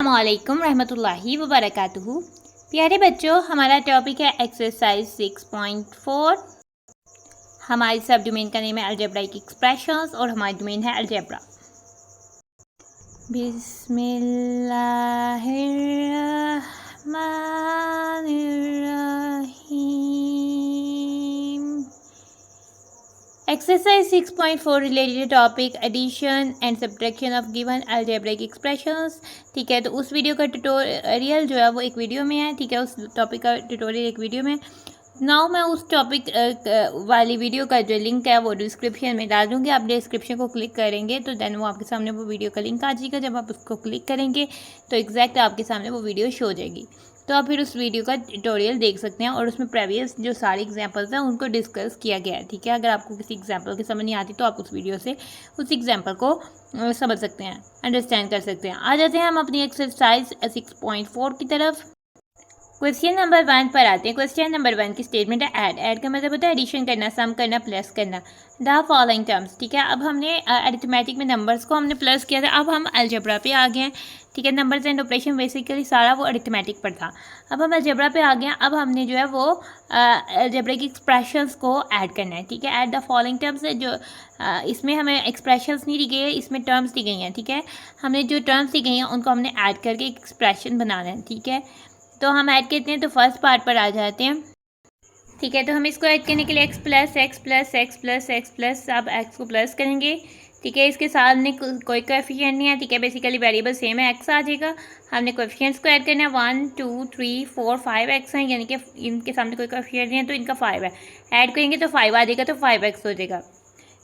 अस्सलामुअलैकुम रहमतुल्लाहि व बरकातुहू। प्यारे बच्चों, हमारा टॉपिक है एक्सरसाइज 6.4। हमारी सब डोमेन का नेम है अलजेब्राइक एक्सप्रेशंस और हमारी डोमेन है अलजेब्रा। बिस्मिल्लाहिर्रहमानिर्रहीम। Exercise 6.4 related topic addition and subtraction of given algebraic expressions. ठीक है, तो उस वीडियो का ट्यूटोरियल जो है वो एक वीडियो में है। ठीक है, उस टॉपिक का ट्यूटोरियल एक वीडियो में। नाउ मैं उस टॉपिक वाली वीडियो का जो लिंक है वो डिस्क्रिप्शन में डाल दूँगी। आप डिस्क्रिप्शन को क्लिक करेंगे तो देन वो आपके सामने वो वीडियो का लिंक आ जाएगा। जब आप उसको क्लिक करेंगे तो एग्जैक्ट आपके सामने वो वीडियो शो हो जाएगी। तो आप फिर उस वीडियो का ट्यूटोरियल देख सकते हैं और उसमें प्रीवियस जो सारी एग्जांपल्स हैं उनको डिस्कस किया गया है। ठीक है, अगर आपको किसी एग्जांपल की समझ नहीं आती तो आप उस वीडियो से उस एग्जांपल को समझ सकते हैं, अंडरस्टैंड कर सकते हैं। आ जाते हैं हम अपनी एक्सरसाइज 6.4 की तरफ। क्वेश्चन नंबर 1 पर आते हैं। क्वेश्चन नंबर 1 की स्टेटमेंट है ऐड का मतलब होता है एडिशन करना, सम करना, प्लस करना। The following terms. ठीक है, अब हमने अरिथमेटिक में नंबर्स को हमने प्लस किया था, अब हम अलजेब्रा पे आ गए हैं। ठीक है, नंबर्स एंड ऑपरेशन बेसिकली सारा वो अरिथमेटिक पर था। अब हम अलजेब्रा पे आ गए हैं। अब हमने जो है वो अलजेब्रिक एक्सप्रेशंस को ऐड करना है। ठीक है, ऐड द फॉलोइंग टर्म्स है जो इसमें हमें एक्सप्रेशंस नहीं दी गई है, इसमें टर्म्स दी गई हैं। ठीक है, हमने जो टर्म्स दी गई हैं उनको हमने ऐड करके एक एक्सप्रेशन बनाना है। ठीक है, तो हम ऐड करते हैं तो फर्स्ट पार्ट पर आ जाते हैं। ठीक है, तो हम इसको ऐड करने के लिए x plus x plus x plus x plus अब एक्स को प्लस करेंगे। ठीक है, इसके साथ में कोई कोएफिशिएंट नहीं है। ठीक है, बेसिकली वेरिएबल सेम है, एक्स आ जाएगा। हमने कोएफिशिएंट्स को ऐड करना है 1 2 3 4 5 एक्स हैं, यानी कि इनके सामने कोई कोएफिशिएंट नहीं है तो इनका 5 है। ऐड करेंगे तो 5 आ जाएगा, तो 5x हो जाएगा।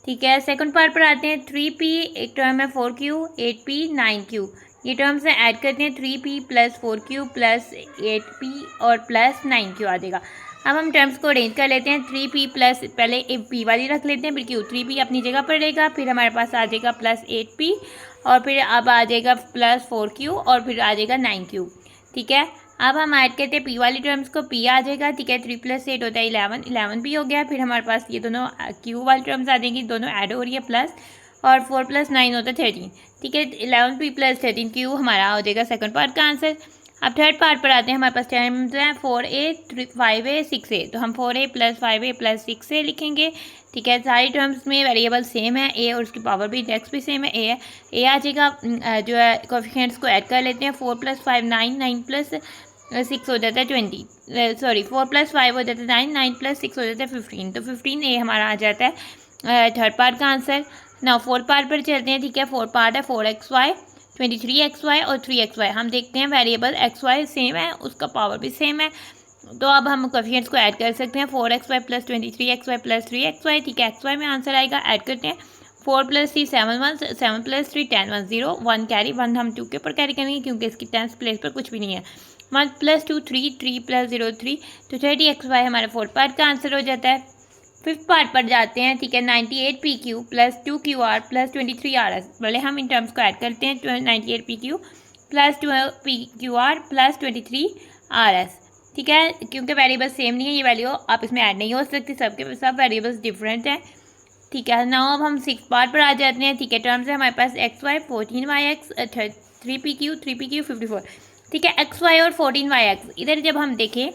ठीक है, सेकंड पार्ट पर आते हैं। 3p एक टर्म है 4q 8p 9q, ये टर्म्स हैं ऐड करते हैं। 3p plus 4q plus 8p और प्लस 9q आ जाएगा। अब हम टर्म्स को अरेंज कर लेते हैं। 3p प्लस पहले p वाली रख लेते हैं, फिर q 3p अपनी जगह पर रहेगा, फिर हमारे पास आ जाएगा प्लस 8p और फिर अब आ जाएगा प्लस 4q और फिर आ जाएगा 9q। ठीक है, अब हम ऐड करते हैं p वाली टर्म्स को, p आ जाएगा। ठीक है, 3 + 8 होता है 11p हो गया। फिर हमारे पास ये दोनों q वाली टर्म्स आ जाएंगी, दोनों ऐड हो रही है प्लस, और 4 + 9 होता है 13। ठीक है, 11p + 13q हमारा हो जाएगा सेकंड पार्ट का आंसर। अब थर्ड पार्ट पर आते हैं। हमारे पास टर्म्स हैं 4a 5a 6a, तो हम 4a + 5a + 6a लिखेंगे। ठीक है, सारी टर्म्स में वेरिएबल सेम है, a और उसकी पावर भी इंडेक्स भी सेम है, a है। a आ जाएगा, जो है कोएफिशिएंट्स को ऐड कर लेते हैं। 4 + 5 9, 9 + 6 हो जाता है 20, सॉरी 4 + 5 हो जाता है 9, 9 + 6 हो जाता है 15, तो 15a हमारा आ जाता है थर्ड पार्ट का आंसर। ना फोर्थ पार्ट पर चलते हैं। ठीक है, फोर्थ पार्ट है 4xy 23xy और 3xy। हम देखते हैं वेरिएबल xy सेम है, उसका पावर भी सेम है, तो अब हम कोएफिशिएंट्स को ऐड कर सकते हैं। 4xy + 23xy + 3xy। ठीक है, xy में आंसर आएगा, ऐड करते हैं। 4 + 3 7 1, 7 + 3 10 1 0 1 कैरी, 1 हम 2 के ऊपर कैरी करेंगे क्योंकि इसकी 10th प्लेस पर कुछ भी नहीं है। 1 + 2 3 3 + 0 3, तो 30xy हमारे फोर्थ पार्ट का आंसर हो जाता है। फिफ्थ पार्ट पर जाते हैं। ठीक है, 98pq + 2qr + 23rs। पहले हम इन टर्म्स को ऐड करते हैं। 98pq + 2pqr + 23rs। ठीक है, क्योंकि वेरिएबल सेम नहीं है, ये वैल्यू आप इसमें ऐड नहीं हो सकती, सबके सब वेरिएबल्स डिफरेंट हैं। ठीक है, नाउ अब हम सिक्स पार्ट पर आ जाते हैं। ठीक है, टर्म्स है हमारे पास xy 14yx 3pq 54। ठीक है, xy और 14yx इधर जब हम देखें,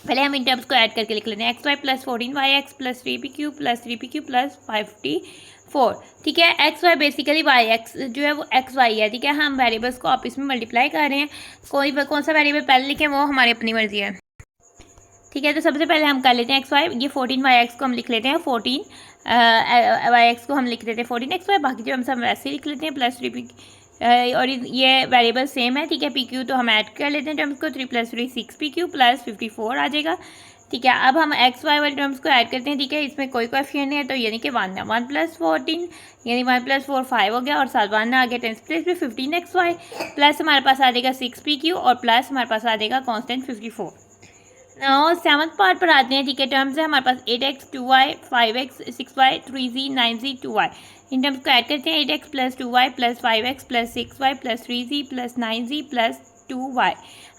पहले हम इन टर्म्स को ऐड करके लिख लेते हैं। xy + 14yx + 3pq + 3pq + 54। ठीक है, xy बेसिकली yx जो है वो xy है। ठीक है, हम वेरिएबल्स को आप इसमें मल्टीप्लाई कर रहे हैं, कोई कौन सा वेरिएबल पहले लिखें वो हमारी अपनी मर्जी है। ठीक है, तो सबसे पहले हम कर लेते हैं xy, ये 14yx को हम लिख लेते हैं 14, yx को हम लिख लेते हैं 14xy, बाकी जो हम सब वैसे ही लिख लेते हैं प्लस 3pq, और ये वेरिएबल सेम है। ठीक है, pq तो हम ऐड कर लेते हैं टर्म्स को, 3 + 3 6pq + 54 आ जाएगा। ठीक है, अब हम xy वाले टर्म्स को ऐड करते हैं। ठीक है, इसमें कोई कोएफिशिएंट नहीं है तो यानी कि 1 है, 1 + 14 यानी 1 + 4 5 हो गया, और साथ 1 आ गया 10th प्लेस पे 15xy, प्लस हमारे पास आ जाएगा 6pq और प्लस हमारे पास आ जाएगा कॉन्स्टेंट 54। और सेवन्थ पार्ट पर आते हैं। ठीक है, टर्म्स है हमारे पास 8x 2y 5x 6y 3z 9z 2y। In terms को ऐड करते हैं। 8x + 2y + 5x + 6y + 3z + 9z + 2y।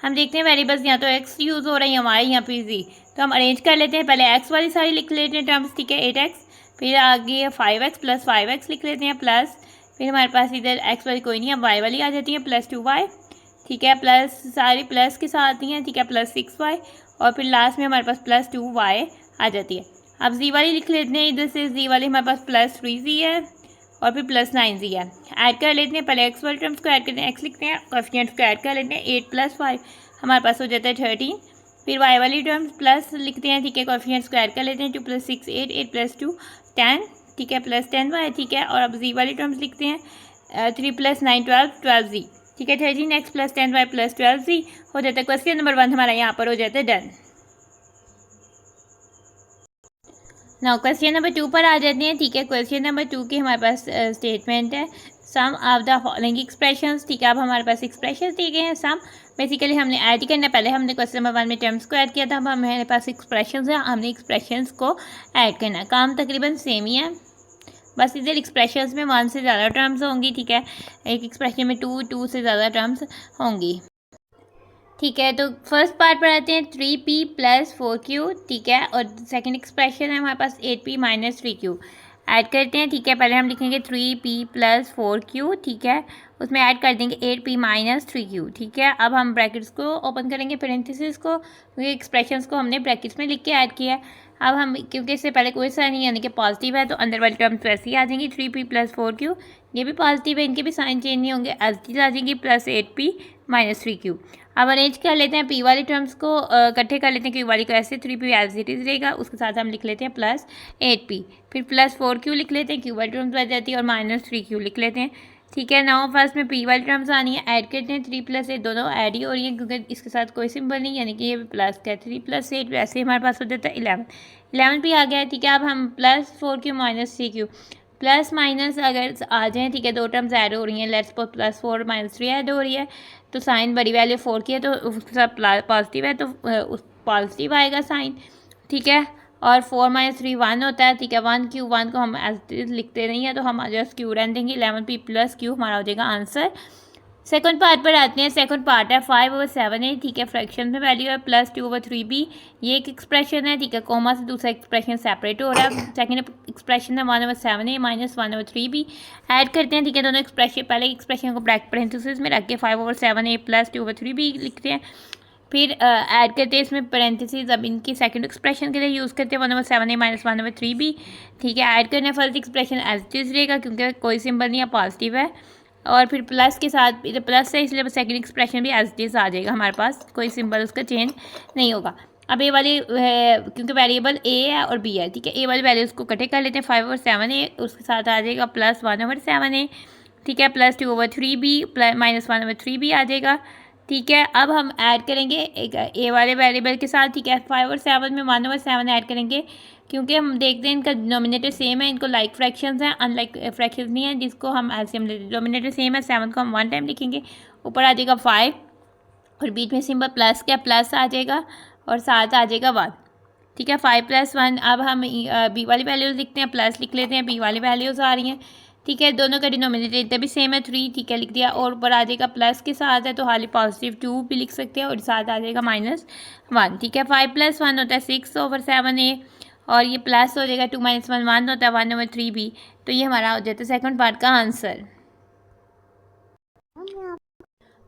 हम देखते हैं वेरिएबल्स यहाँ तो x यूज़ हो रहा है, y यहाँ पे z, तो हम अरेंज कर लेते हैं। पहले x वाली सारी लिख लेते हैं टर्म्स। ठीक है, 8x, फिर आगे 5x + 5x लिख लेते हैं प्लस, फिर हमारे पास इधर x वाली कोई नहीं है, y वाली आ जाती है + 2y। ठीक है, प्लस सारी प्लस के साथ आती हैं, ठीक है, +6y और फिर लास्ट में हमारे पास +2y आ जाती है। अब z वाली लिख लेते हैं, इधर से z वाली हमारे पास +3z है और फिर +9z है। ऐड कर लेते हैं, पहले x वाले टर्म्स को ऐड करते हैं, x लिखते हैं, कोएफिशिएंट्स को ऐड कर लेते हैं, 8 + 5 हमारे पास हो जाता है 13। फिर y वाली टर्म्स प्लस लिखते हैं, ठीक है, कोएफिशिएंट्स को ऐड कर लेते हैं, 2 + 6 8, 8 + 2 10, ठीक है, +10y, ठीक है। और अब z वाली टर्म्स लिखते हैं, 3 + 9 12, 12z, ठीक है, 13x + 10y + 12z हो जाता है। क्वेश्चन नंबर 1 हमारा यहाँ पर हो जाता है डन। नाउ क्वेश्चन नंबर 2 पर आ जाते हैं, ठीक है। क्वेश्चन नंबर 2 की हमारे पास स्टेटमेंट है, सम ऑफ द फॉलोइंग एक्सप्रेशंस, ठीक है। अब हमारे पास एक्सप्रेशंस दिए गए हैं, सम बेसिकली हमने ऐड करना है। पहले हमने क्वेश्चन नंबर 1 में टर्म्स को ऐड किया था, अब हमारे पास एक्सप्रेशंस है, हमने एक्सप्रेशंस को ऐड करना है। काम तकरीबन सेम ही है, बस इधर एक्सप्रेशंस में 1 से ज़्यादा टर्म्स होंगी, ठीक है, एक एक्सप्रेशन में 2 से ज़्यादा टर्म्स होंगी, ठीक है। तो फर्स्ट पार्ट पर आते हैं, 3p + 4q, ठीक है। और सेकंड एक्सप्रेशन है हमारे पास 8p - 3q। ऐड करते हैं, ठीक है। पहले हम लिखेंगे 3p + 4q, ठीक है, उसमें ऐड कर देंगे 8p - 3q, ठीक है। अब हम ब्रैकेट्स को ओपन करेंगे, पेरेंथेसिस को, क्योंकि एक्सप्रेशंस को हमने ब्रैकेट्स में लिख के ऐड किया है। अब हम, क्योंकि इससे पहले कोई साइन नहीं, यानी कि पॉजिटिव है, तो अंदर वाली टर्म्स वैसे ही आ जाएंगी। 3p + 4q, ये भी पॉजिटिव है, इनके भी साइन चेंज नहीं होंगे, एज इट इज आ जाएंगी, +8p - 3q। अब अरेंज कर लेते हैं, p वाली टर्म्स को इकट्ठे कर लेते हैं, q वाली को ऐसे, 3p एज इट इज रहेगा, उसके साथ हम लिख लेते हैं +8p, फिर +4q लिख लेते हैं, q वाली टर्म्स बच जाती है, और -3q लिख लेते हैं, ठीक है। नाउ फर्स्ट में p वाली टर्म्स आनी है, ऐड करते हैं, 3 + 8 दोनों ऐड ही हो रही है, क्योंकि इसके साथ कोई सिंबल नहीं, यानी कि ये प्लस का 3 + 8 वैसे ही हमारे पास हो जाता है 11 भी आ गया है, ठीक है। अब हम +4q - 3q, प्लस माइनस अगर आ जाए, ठीक है, दो टर्म्स ऐड हो रही हैं, लेट्स सपोज +4 - 3 ऐड हो रही है, तो साइन बड़ी वैल्यू 4 की है, तो उसके साथ पॉजिटिव है, तो उस पॉजिटिव आएगा साइन, ठीक है। और 4 - 3 1 होता है, ठीक है, 1 को हम एज लिखते नहीं है, तो हम जस्ट क्यू रहने देंगे, 11p + q हमारा हो जाएगा आंसर। सेकंड पार्ट पर आते हैं, सेकंड पार्ट है 5/7a, ठीक है, फ्रैक्शन में वैल्यू है, +2/3b, ये एक एक्सप्रेशन है, ठीक है, कोमा से दूसरा एक्सप्रेशन सेपरेट हो रहा है। सेकंड एक्सप्रेशन है 1/7a - 1/3b, ऐड करते हैं, ठीक है, दोनों एक्सप्रेशन, पहले एक्सप्रेशन को ब्रैकेट पेरेंथेसिस में रख के 5/7a + 2/3b लिखते हैं, फिर ऐड करते हैं इसमें पेरेंथेसिस, अब इनकी सेकंड एक्सप्रेशन के लिए यूज़ करते हैं 1/7a - 1/3b, ठीक है। ऐड करना है, first expression as it is रहेगा, क्योंकि कोई सिंबल नहीं है, पॉजिटिव है, और फिर प्लस के साथ, इधर प्लस है इसलिए सेकंड एक्सप्रेशन भी एज इट इज आ जाएगा हमारे पास, कोई सिंबल उसका चेंज नहीं होगा। अब ए वाली क्योंकि वेरिएबल ए है और बी है, ठीक है, ए वाली वैल्यूज़ को इकट्ठे कर लेते हैं, 5/7a, उसके साथ आ जाएगा +1/7a, ठीक है, +2/3b -1/3b आ जाएगा, ठीक है। अब हम ऐड करेंगे एक ए वाले वेरिएबल के साथ, ठीक है, 5 और 7 में 1/7 ऐड करेंगे, क्योंकि हम देखते हैं इनका डिनोमिनेटर सेम है, इनको लाइक फ्रैक्शंस हैं, अनलाइक फ्रैक्शंस नहीं है, जिसको हम एलसीएम लेते हैं। डिनोमिनेटर सेम है, 7 को हम 1 टाइम लिखेंगे, ऊपर आ जाएगा 5 और बीच में सिंबल प्लस का प्लस आ जाएगा और साथ आ जाएगा 1, ठीक है, 5 + 1। अब हम बी वाली वैल्यूज़ लिखते हैं, प्लस लिख लेते हैं, बी वाली वैल्यूज़ आ रही हैं, ठीक है, दोनों का डिनोमिनेटर इतना भी सेम है 3, ठीक है, लिख दिया, और ऊपर आ जाएगा प्लस के साथ है, तो हाली +2 भी लिख सकते हैं, और साथ आ जाएगा -1, ठीक है। 5 + 1 होता है 6/7a, और ये प्लस हो जाएगा, 2 - 1 1 होता है 1/3b, तो ये हमारा हो जाता है सेकंड पार्ट का आंसर।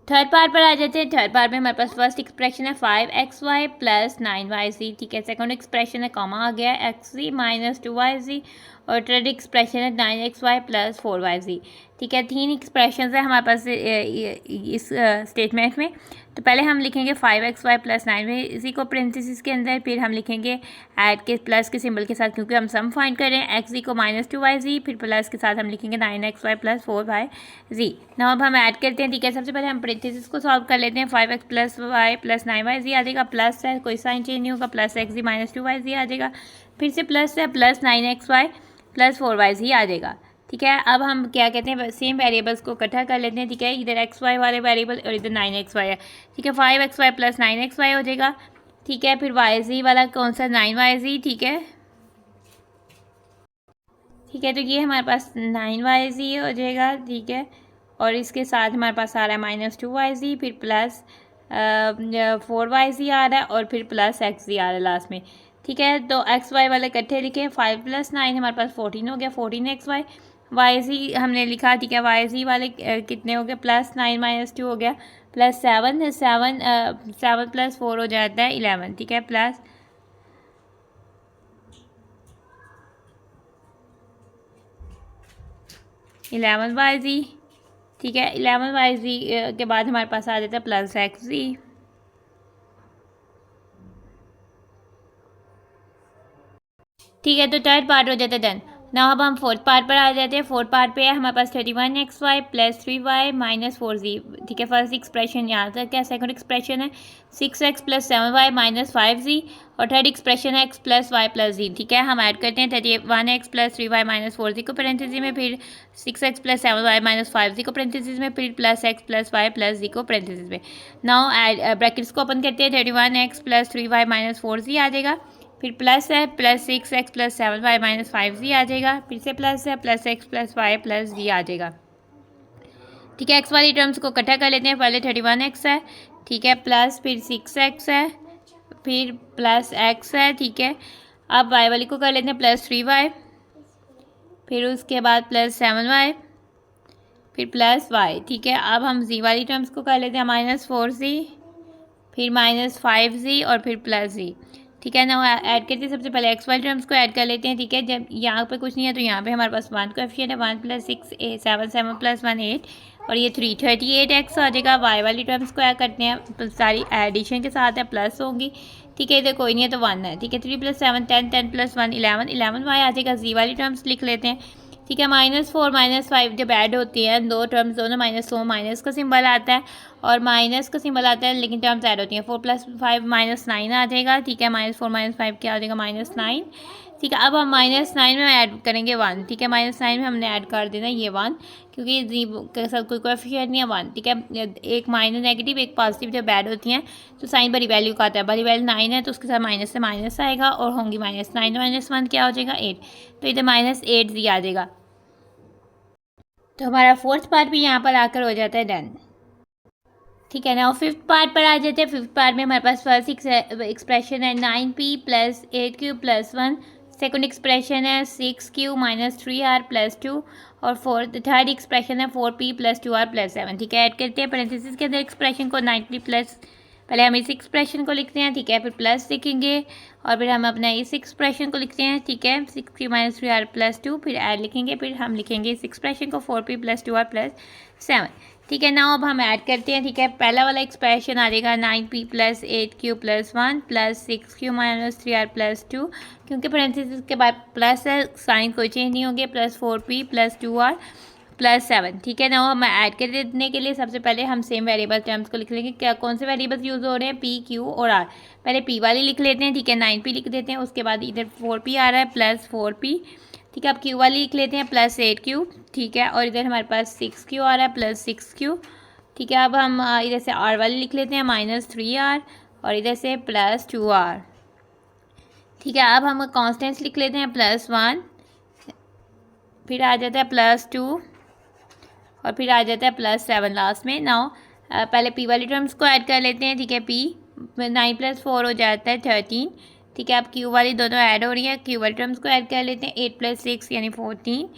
थर्ड पार्ट पर आ जाते हैं। थर्ड पार्ट में हमारे पास फर्स्ट एक्सप्रेशन है 5xy + 9yz, ठीक है, सेकंड एक्सप्रेशन है कॉमा आ गया xz - 2yz, और थर्ड एक्सप्रेशन है 9xy + 4yz, ठीक है। तीन एक्सप्रेशन है हमारे पास इस स्टेटमेंट में। तो पहले हम लिखेंगे 5xy + 9yz को पेरेंथेसिस के अंदर, फिर हम लिखेंगे ऐड के प्लस के सिंबल के साथ, क्योंकि हम सम फाइंड कर रहे हैं, xz को -2yz, फिर प्लस के साथ हम लिखेंगे 9xy + 4yz। ना अब हम ऐड करते हैं, ठीक है, सबसे पहले हम पेरेंथेसिस को सॉल्व कर लेते हैं, 5x + y + 9yz आ जाएगा, प्लस है, कोई साइन चेंज नहीं होगा, +xz - 2yz आ जाएगा, फिर से प्लस है, +9xy + 4yz आ जाएगा, ठीक है। अब हम क्या कहते हैं, सेम वेरिएबल्स को इकट्ठा कर लेते हैं, ठीक है, इधर xy वाले वेरिएबल और इधर 9xy है, ठीक है, 5xy + 9xy हो जाएगा, ठीक है। फिर yz वाला कौन सा, 9yz, ठीक है, ठीक है, तो ये हमारे पास 9yz हो जाएगा, ठीक है, और इसके साथ हमारे पास आ रहा है -2yz, फिर प्लस 4yz आ रहा है, और फिर प्लस xz आ रहा है लास्ट में, ठीक है। तो xy वाले इकट्ठे लिखे, 5 + 9 हमारे पास 14 हो गया, 14xy YC हमने लिखा, ठीक है। YC वाले कितने हो गए, +9 - 2 हो गया, +7 7 + 4 हो जाता है 11, ठीक है। प्लस 11 YZ, ठीक है। 11 YZ के बाद हमारे पास आ जाता है +XZ, ठीक है। तो थर्ड पार्ट हो जाता है डन। ना अब हम फोर्थ पार्ट पर आ जाते हैं। फोर्थ पार्ट पे है हमारे पास 31XY + 3Y - 4Z, ठीक है। फर्स्ट एक्सप्रेशन यहाँ तक क्या, सेकंड एक्सप्रेशन है 6X + 7Y - 5Z, और थर्ड एक्सप्रेशन है X + Y + Z, ठीक है। हम ऐड करते हैं 31X + 3Y - 4Z को पेरेंथेसिस में, फिर 6X + 7Y - 5Z को पेरेंथेसिस में, फिर +X + Y + Z को पेरेंथेसिस में। नाउ ब्रैकेट्स को ओपन करते हैं, 31X + 3Y - 4Z आ जाएगा, फिर प्लस है +6X + 7Y - 5Z आ जाएगा, फिर से प्लस है +X + Y + Z आ जाएगा, ठीक है। एक्स वाली टर्म्स को इकट्ठा कर लेते हैं। पहले 31X है, ठीक है, प्लस फिर 6X है, फिर +X है, ठीक है। अब वाई वाली को कर लेते हैं +3Y, फिर उसके बाद +7Y, फिर +Y, ठीक है। अब हम Z वाली टर्म्स को कर लेते हैं -4Z, फिर -5Z और फिर +Z, ठीक है ना। ऐड करते हैं, सबसे पहले एक्स वाली टर्म्स को ऐड कर लेते हैं, ठीक है। जब यहाँ पे कुछ नहीं है तो यहाँ पे हमारे पास 1 कोएफिशिएंट है, 1 + 6 7 7 + 1 8, और ये 38X आ जाएगा। वाई वाली टर्म्स को ऐड करते हैं, सारी एडिशन के साथ है, प्लस होंगी, ठीक है। इधर कोई नहीं है तो 1 है, ठीक है। 3 + 7 10 10 + 1 11 11Y आ जाएगा। Z वाली टर्म्स लिख लेते हैं, ठीक है। -4 -5 जब ऐड होती है दो टर्म्स दोनों माइनस हो, माइनस का सिंबल आता है और माइनस का सिंबल आता है, लेकिन टर्म्स ऐड होती हैं। 4 + 5 -9 आ जाएगा, ठीक है। -4 - 5 क्या आ जाएगा, -9, ठीक है। अब हम -9 में ऐड करेंगे 1, ठीक है। -9 में हमने ऐड कर देना ये 1, क्योंकि जी के साथ कोई कोएफिशिएंट नहीं है, 1, ठीक है। एक माइनस नेगेटिव एक पॉजिटिव जब ऐड होती हैं तो साइन बड़ी वैल्यू का आता है। बड़ी वैल्यू 9 है तो उसके साथ माइनस से माइनस आएगा और होंगी -9 - 1 क्या हो जाएगा, 8, तो इधर -8Z आ जाएगा। तो हमारा फोर्थ पार्ट भी यहाँ पर आकर हो जाता है डन, ठीक है ना। और फिफ्थ पार्ट पर आ जाते हैं। फिफ्थ पार्ट में हमारे पास फर्स्ट एक्सप्रेशन है 9P + 8Q + 1, सेकंड एक्सप्रेशन है 6Q - 3R + 2, और थर्ड एक्सप्रेशन है 4P + 2R + 7, ठीक है। ऐड करते हैं पेरेंथेसिस के अंदर एक्सप्रेशन को 9P प्लस, पहले हम इस एक्सप्रेशन को लिखते हैं, ठीक है, फिर प्लस लिखेंगे और फिर हम अपना इस एक्सप्रेशन को लिखते हैं, ठीक है। 6Q - 3R + 2, फिर ऐड लिखेंगे, फिर हम लिखेंगे इस एक्सप्रेशन को 4P + 2R + 7, ठीक है ना। अब हम ऐड करते हैं, ठीक है। पहला वाला एक्सप्रेशन आ जाएगा 9P + 8Q + 1 + 6Q - 3R + 2, क्योंकि पेरेंथेसिस के बाद प्लस है, साइन कोई चेंज नहीं होंगे, +4P + 2R + 7, ठीक है ना। हम ऐड कर देने के लिए सबसे पहले हम सेम वेरिएबल टर्म्स को लिख लेंगे। क्या कौन से वेरिएबल्स यूज़ हो रहे हैं, P Q और R। पहले P वाली लिख लेते हैं, ठीक है, 9P लिख देते हैं, उसके बाद इधर 4P आ रहा है +4P, ठीक है। अब Q वाली लिख लेते हैं +8Q, ठीक है, और इधर हमारे पास 6Q आ रहा है +6Q, ठीक है। अब हम इधर से R वाली लिख लेते हैं -3R, और इधर से +2R, ठीक है। अब हम कॉन्स्टेंट्स लिख लेते हैं +1, फिर आ जाता है +2, और फिर आ जाता है +7 लास्ट में। नाउ पहले P वाली टर्म्स को ऐड कर लेते हैं, ठीक है। P 9 + 4 हो जाता है 13, ठीक है। अब Q वाली दोनों ऐड हो रही है, Q वाली टर्म्स को ऐड कर लेते हैं, 8 + 6 यानी 14,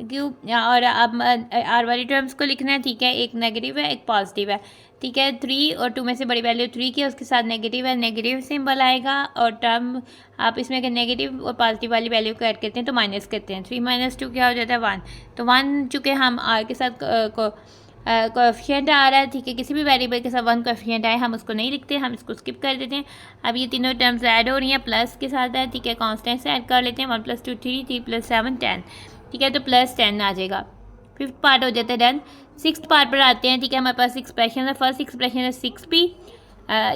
Q, और अब R वाली टर्म्स को लिखना है, ठीक है। एक नेगेटिव है एक पॉजिटिव है, ठीक है। 3 और 2 में से बड़ी वैल्यू 3 की है, उसके साथ नेगेटिव है, नेगेटिव सिंबल आएगा, और टर्म आप इसमें अगर नेगेटिव और पॉजिटिव वाली वैल्यू को ऐड करते हैं तो माइनस करते हैं। 3 - 2 क्या हो जाता है 1, तो 1 चूँकि हम R के साथ कोएफिशिएंट आ रहा है, ठीक है। किसी भी वेरिएबल के साथ 1 कोएफिशिएंट आए हम उसको नहीं लिखते, हम इसको स्किप कर देते हैं। अब ये तीनों टर्म्स ऐड हो रही हैं, प्लस के साथ है, ठीक है। कॉन्स्टेंट से ऐड कर लेते हैं, 1 + 2 3 3 + 7 10, ठीक है, तो +10 आ जाएगा। फिफ्थ पार्ट हो जाता है डन। सिक्स्थ पार्ट पर आते हैं, ठीक है। हमारे पास एक्सप्रेशन है, फर्स्ट एक्सप्रेशन है 6P,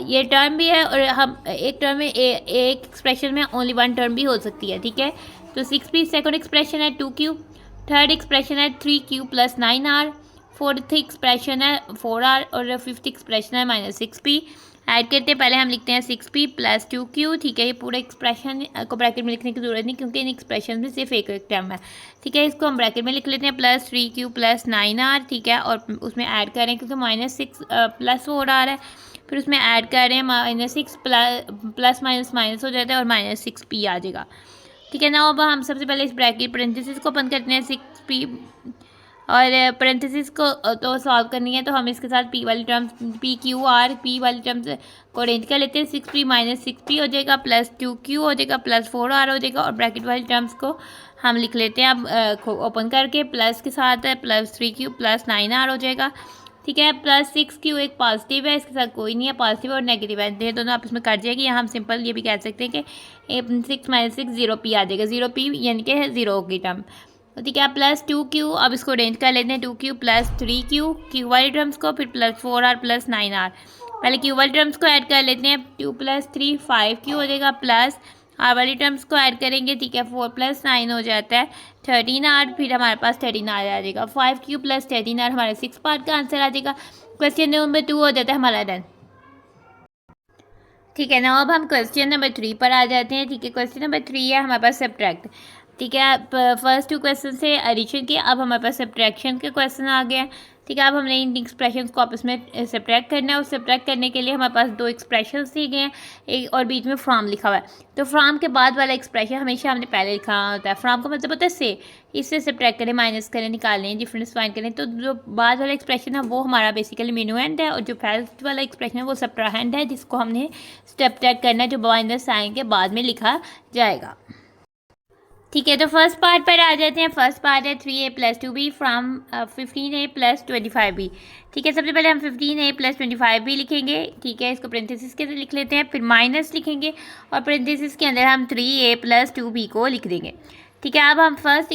ये टर्म भी है, और हम एक टर्म में एक एक्सप्रेशन में ओनली 1 टर्म भी हो सकती है, ठीक है। तो 6P, सेकंड एक्सप्रेशन है 2Q, थर्ड एक्सप्रेशन है 3Q + 9R, फोर्थ एक्सप्रेशन है 4R, और फिफ्थ एक्सप्रेशन है -6P। ऐड करते हैं, पहले हम लिखते हैं 6P + 2Q, ठीक है। ये पूरे एक्सप्रेशन को ब्रैकेट में लिखने की जरूरत नहीं, क्योंकि इन एक्सप्रेशन में सिर्फ एक टर्म है, ठीक है। इसको हम ब्रैकेट में लिख लेते हैं +3Q + 9R, ठीक है, और उसमें ऐड करें क्योंकि -6 + 4R है, फिर उसमें ऐड कर रहे हैं -6 प्लस माइनस हो जाता है और -6P आ जाएगा, ठीक है ना। अब हम सबसे पहले इस ब्रैकेट पेरेंथेसिस को ओपन करते हैं, 6 पी और पेरेंथेसिस को तो सॉल्व करनी है, तो हम इसके साथ पी वाली terms P Q R P वाली टर्म्स को अरेंज कर लेते हैं। 6p माइनस 6p हो जाएगा प्लस 2q हो जाएगा प्लस 4r हो जाएगा, और ब्रैकेट वाली टर्म्स को हम लिख लेते हैं अब ओपन करके, प्लस के साथ है प्लस 3q प्लस 9r हो जाएगा। ठीक है, प्लस 6q एक पॉजिटिव है, इसके साथ कोई नहीं है, पॉजिटिव और नेगेटिव है, ये दोनों आपस में कट जाएगी। यहाँ हम सिंपल ये भी कह सकते हैं कि 6 माइनस 6 0p आ जाएगा, 0p यानी कि 0 होगी टर्म। ठीक है, प्लस 2q, अब इसको अरेंज कर लेते हैं, 2q प्लस 3q q वाली टर्म्स को, फिर प्लस 4r प्लस 9r, पहले q वाली टर्म्स को ऐड कर लेते हैं, 2 प्लस 3 5q हो जाएगा, प्लस r वाली टर्म्स को ऐड करेंगे। ठीक है, 4 प्लस 9 हो जाता है 13r, फिर हमारे पास 13r आ जाएगा, 5q प्लस 13r हमारे 6 पार्ट का आंसर आ जाएगा। क्वेश्चन नंबर 2 हो जाता है हमारा डन। ठीक है ना, अब हम क्वेश्चन नंबर 3 पर आ जाते हैं। ठीक है, क्वेश्चन नंबर 3 है हमारे पास सब्ट्रैक्ट। ठीक है, फर्स्ट 2 क्वेश्चन से एडिशन के, अब हमारे पास सब्ट्रैक्शन के क्वेश्चन आ गए हैं। ठीक है, अब हमने इन एक्सप्रेशंस को आपस में सब्ट्रैक्ट करना है, और सब्ट्रैक्ट करने के लिए हमारे पास 2 एक्सप्रेशंस दिए गए हैं, एक और बीच में फ्रॉम लिखा हुआ है। तो फ्रॉम के बाद वाला एक्सप्रेशन हमेशा हमने पहले लिखा होता है। फ्रॉम का मतलब होता है से, इससे सब्ट्रैक्ट करें, माइनस करें, निकालें, डिफरेंस फाइंड करें। तो जो बाद वाला एक्सप्रेशन है वो हमारा बेसिकली मिनुएंड है, और जो फर्स्ट वाला एक्सप्रेशन है वो सब्ट्राहेंड है, जिसको हमने सब्ट्रैक्ट करना है, जो माइनस साइन के बाद में लिखा जाएगा। ठीक है, तो फर्स्ट पार्ट पर आ जाते हैं। फर्स्ट पार्ट है 3a plus 2b from 15a plus 25b। ठीक है, सबसे पहले हम 15a प्लस 25b लिखेंगे। ठीक है, इसको पेरेंथेसिस के अंदर लिख लेते हैं, फिर माइनस लिखेंगे, और पेरेंथेसिस के अंदर हम 3a प्लस 2b को लिख देंगे। ठीक है, अब हम फर्स्ट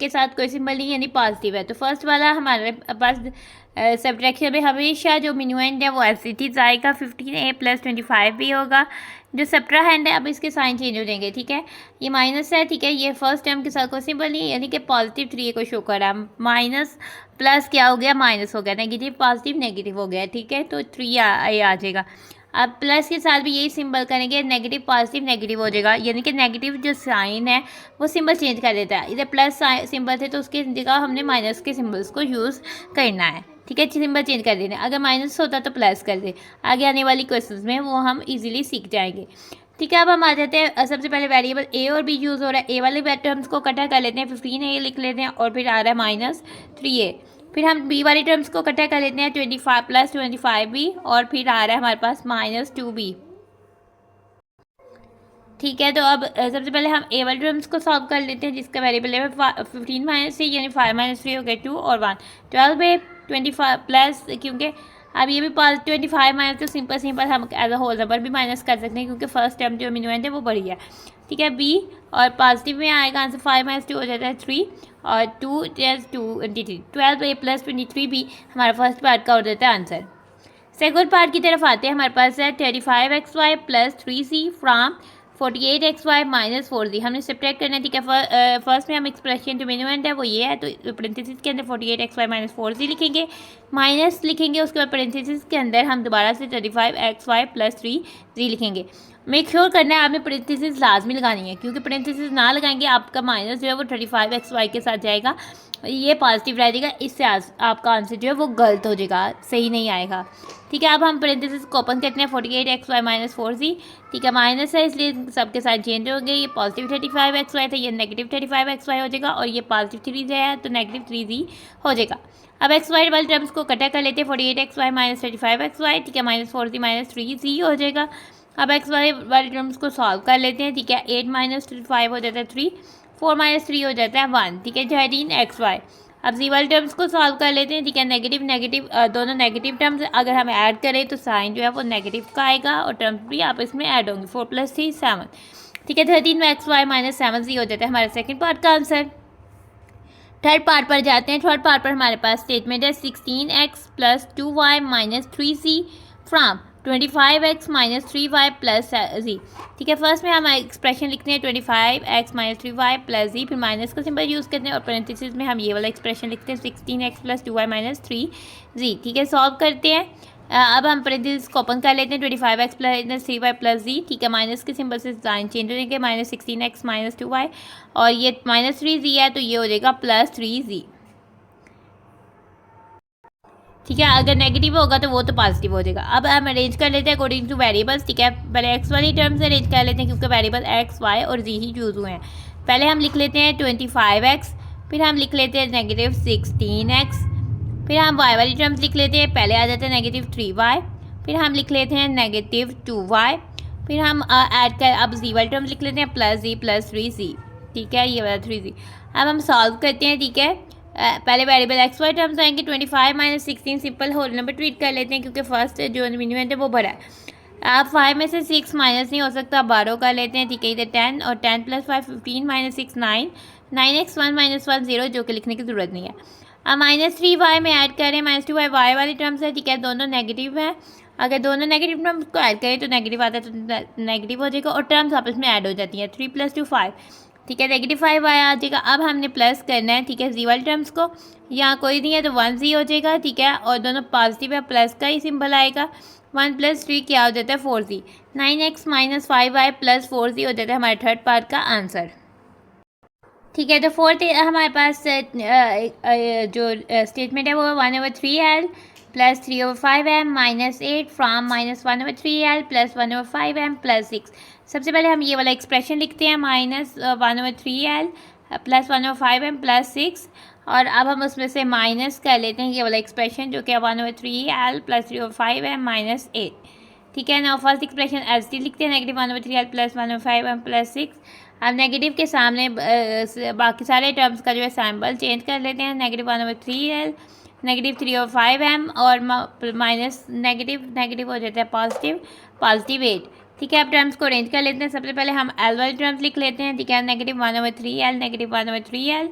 के साथ कोई सिंबल नहीं यानी पॉजिटिव है, तो फर्स्ट वाला हमारे पास सब्ट्रैक्शन में हमेशा जो मिनुएंड है वो ऐसे ही आएगा, 15a प्लस 25b होगा। जो सब्ट्राहेंड है, अब इसके साइन चेंज हो जाएंगे। ठीक है, ये माइनस है। ठीक है, ये फर्स्ट टर्म के साथ कोई सिंबल नहीं यानी कि पॉजिटिव 3a को शो कर रहा है, माइनस प्लस क्या हो गया, माइनस हो गया, नेगेटिव पॉजिटिव नेगेटिव हो गया। ठीक है, तो 3 आ जाएगा। अब प्लस के साथ भी यही सिंबल करेंगे, नेगेटिव पॉजिटिव नेगेटिव हो जाएगा, यानी कि नेगेटिव जो साइन है वो सिंबल चेंज कर देता है। इधर प्लस सिंबल थे तो उसके जगह हमने माइनस के सिंबल्स को यूज़ करना है। ठीक है, सिंबल चेंज कर देना, अगर माइनस होता तो प्लस कर दे, आगे आने वाली क्वेश्चंस में वो हम इजीली सीख जाएंगे। ठीक है, अब हम आ जाते हैं, सबसे पहले वेरिएबल ए और बी यूज़ हो रहा है। ए वाले टर्म्स को इकट्ठा कर लेते हैं, 15a लिख लेते हैं, और फिर आ रहा है माइनस 3a। फिर हम बी वाली टर्म्स को इकट्ठा कर लेते हैं, 25 प्लस 25b, और फिर आ रहा है हमारे पास माइनस 2b। ठीक है, तो अब सबसे पहले हम ए वाले टर्म्स को सॉल्व कर लेते हैं, जिसका वेरिएबल है 15 माइनस 3 यानी 5 माइनस 3 हो गया 2 और 1, 12 है 25 प्लस, क्योंकि अब ये भी 25 माइनस, तो सिंपल हम एज अ होल नंबर भी माइनस कर सकते हैं, क्योंकि फर्स्ट टर्म जो मिनुएंड है वो बड़ी है। ठीक है, बी और पॉजिटिव में आएगा आंसर, 5 माइनस 2 हो जाता है 3, और 2 + 2 23, 12a प्लस 23b हमारा फर्स्ट पार्ट का हो जाता है आंसर। सेकंड पार्ट की तरफ आते हैं, हमारे पास है 35xy plus 3c from 48xy minus 4z। हमने सब्ट्रैक्ट करना है। ठीक है, फर्स्ट में हम एक्सप्रेशन जो मिनुएंड है वो ये है, तो पेरेंथेसिस के अंदर 48xy माइनस 4z लिखेंगे, माइनस लिखेंगे, उसके बाद पेरेंथेसिस के अंदर हम दोबारा से 35xy प्लस 3z लिखेंगे। मेक श्योर करना है आपने पेरेंथेसिस लाजमी लगानी है, क्योंकि पेरेंथेसिस ना लगाएंगे आपका माइनस जो है वो 35xy के साथ जाएगा, ये पॉजिटिव रह जाएगा, इससे आपका आंसर जो है वो गलत हो जाएगा, सही नहीं आएगा। ठीक है, अब हम पेरेंथेसिस को ओपन करते हैं, 48xy माइनस 4z। ठीक है, माइनस है इसलिए सबके साथ चेंज हो गए, ये पॉजिटिव 35xy था, ये नेगेटिव 35xy हो जाएगा, और ये पॉजिटिव 3z है तो नेगेटिव 3z हो जाएगा। अब xy वाले टर्म्स को इकट्ठा कर लेते हैं, 48xy माइनस 35xy। ठीक है, माइनस 4z माइनस 3z हो जाएगा। अब xy वाले टर्म्स को सॉल्व कर लेते हैं। ठीक है, 8 माइनस 5 हो जाता है 3, 4 माइनस 3 हो जाता है 1। ठीक है, 13xy। अब z वाले टर्म्स को सॉल्व कर लेते हैं। ठीक है, नेगेटिव दोनों नेगेटिव टर्म्स अगर हम ऐड करें तो साइन जो है वो नेगेटिव का आएगा, और टर्म्स भी आपस में ऐड होंगे, 4 + 3 7। ठीक है, 13 में xy माइनस 7z हो जाता है हमारा सेकंड पार्ट का आंसर। थर्ड पार्ट पर जाते हैं। थर्ड पार्ट पर हमारे पास स्टेटमेंट है 16x plus 2y minus 3c from 25x minus 3y plus z। ठीक है, फर्स्ट में हम एक्सप्रेशन लिखते हैं 25x minus 3y plus z, फिर माइनस का सिंबल यूज़ करते हैं, और पेरेंथेसिस में हम ये वाला एक्सप्रेशन लिखते हैं 16x plus 2y minus 3z। ठीक है, सॉल्व करते हैं। अब हम पेरेंथेसिस को ओपन कर लेते हैं, 25x plus 3y plus z। ठीक है, माइनस के सिंबल से साइन चेंज हो जाएंगे, माइनस 16x माइनस 2y, और ये माइनस 3z है तो ये हो जाएगा प्लस 3z। ठीक है, अगर नेगेटिव होगा तो वो तो पॉजिटिव हो जाएगा। अब हम अरेंज कर लेते हैं अकॉर्डिंग टू वेरिएबल्स। ठीक है, पहले एक्स वाली टर्म से अरेंज कर लेते हैं, क्योंकि वेरिएबल एक्स वाई और जी ही यूज़ हुए हैं। पहले हम लिख लेते हैं 25x फिर हम लिख लेते हैं नेगेटिव 16x, फिर हम y वाली टर्म्स लिख लेते हैं, पहले आ जाता है नेगेटिव 3y, फिर हम लिख लेते हैं नेगेटिव 2y, फिर हम ऐड कर अब z वाली टर्म्स लिख लेते हैं प्लस z प्लस 3z, ठीक है, ये वाला 3z। अब हम सॉल्व करते हैं, ठीक है। पहले वेरिएबल एक्स वाई टर्म्स आएंगे, 25 minus 16 simple whole number treat कर लेते हैं क्योंकि फर्स्ट जो मिनिमम है वो भरा है। अब 5 में से 6 माइनस नहीं हो सकता, 12 कर लेते हैं, ठीक है, इधर 10 और 10 प्लस 5 15 माइनस 6 9, 9x 1 माइनस 1 0, जो कि लिखने की ज़रूरत नहीं है। अब -3y में ऐड करें, -2y वाई वाली टर्म्स है, ठीक है, दोनों नेगेटिव है। अगर दोनों नेगेटिव टर्म्स को ऐड करें तो नेगेटिव आता है, तो नेगेटिव हो जाएगा और टर्म्स आपस में ऐड हो जाती हैं। 3 + 2 5, ठीक है, नेगेटिव 5y आ जाएगा। अब हमने प्लस करना है, ठीक है, z वाली टर्म्स को, यहाँ कोई नहीं है तो 1z हो जाएगा, ठीक है, और दोनों पॉजिटिव है, प्लस का ही सिंबल आएगा। 1 + 3 क्या हो जाता है 4z, 9x - 5y + 4z हो जाता है हमारे थर्ड पार्ट का आंसर, ठीक है। तो फोर्थ हमारे पास जो स्टेटमेंट है वो 1/3l + 3/5m - 8 from -1/3l + 1/5m + 6। सबसे पहले हम ये वाला एक्सप्रेशन लिखते हैं, -1/3l + 1/5m + 6, और अब हम उसमें से माइनस कर लेते हैं ये वाला एक्सप्रेशन जो कि 1/3l + 3/5m - 8, ठीक है ना। फर्स्ट एक्सप्रेशन एज टी लिखते हैं, नेगेटिव 1/3l + 1/5m + 6। अब नेगेटिव के सामने बाकी सारे टर्म्स का जो है सैम्बल चेंज कर लेते हैं, नेगेटिव 1/3l, नेगेटिव 3/5m और माइनस नेगेटिव हो जाता है पॉजिटिव 8, ठीक है। अब टर्म्स को अरेंज कर लेते हैं। सबसे पहले हम एल वाली टर्म्स लिख लेते हैं, ठीक है, नेगेटिव 1/3l, नेगेटिव 1/3l,